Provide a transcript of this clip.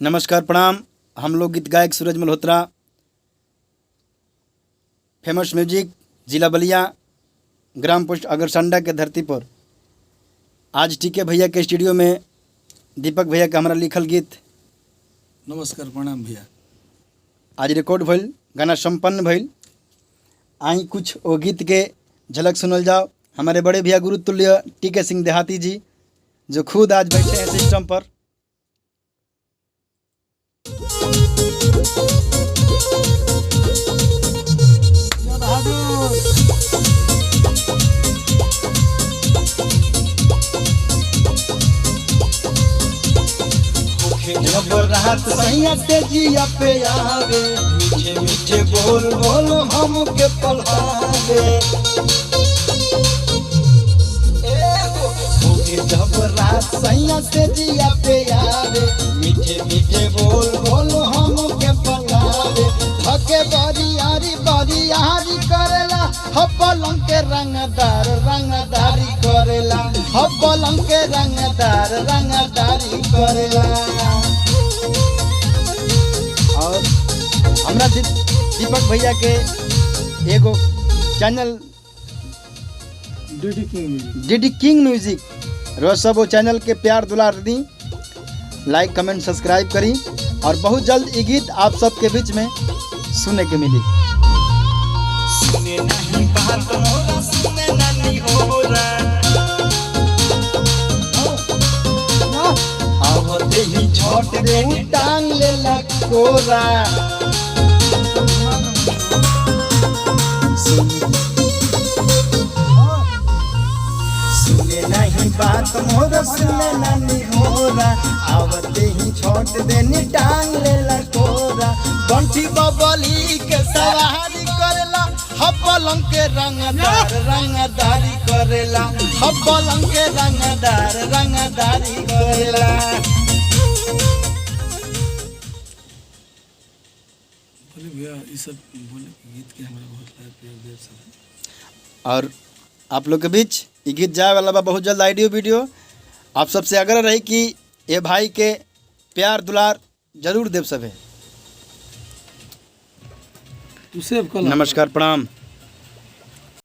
नमस्कार प्रणाम। हम लोग गीत गायक सूरज मल्होत्रा, फेमस म्यूजिक, जिला बलिया, ग्राम पोस्ट अगरसंडा के धरती पर आज टीके भैया के स्टूडियो में दीपक भैया का हमारा लिखल गीत नमस्कार प्रणाम भैया आज रिकॉर्ड भइल, गाना संपन्न भइल। आई कुछ वो गीत के झलक सुनल जाओ। हमारे बड़े भैया गुरुतुल्य टीके सिंह देहाती जी जो खुद आज बैठे हैं सिस्टम पर। जब रात सैया तेजिया पे आवे, मीठे मीठे बोल बोल हमके पढ़ावे। जब रात सैया तेजिया पे आवे, मीठे मीठे बोल बोल हमके पढ़ावे। थके बरियारी करेला, हपलंग के रंगदारी करेला, हपलंग के रंगदारी करेला। और हमरा दीपक भैया के एगो चैनल डीडी किंग म्यूजिक रोज सब वो चैनल के प्यार दुलार दी, लाइक कमेंट सब्सक्राइब करी और बहुत जल्द ये गीत आप सबके बीच में सुनने के मिली। सुने नहीं बात मोरा, सुने नहीं होरा, आवते ही छोट दे टांग ले लकोरा। सुने नहीं बात मोरा, सुने नहीं होरा, आवते ही छोट दे टांग ले लकोरा। बंटी बबली के सवारी करेला, हपलंग के रंगदारी करेला, हपलंग के रंगदारी करेला। बोले भैया ये सब बोले गीत के हमारा बहुत लाइक प्यार देव सब। और आप लोग के बीच ये गीत जाए वाला बा बहुत जल्द ऑडियो वीडियो। आप सबसे आग्रह रही कि ये भाई के प्यार दुलार जरूर देव सब है। तू सेव कल। नमस्कार प्रणाम।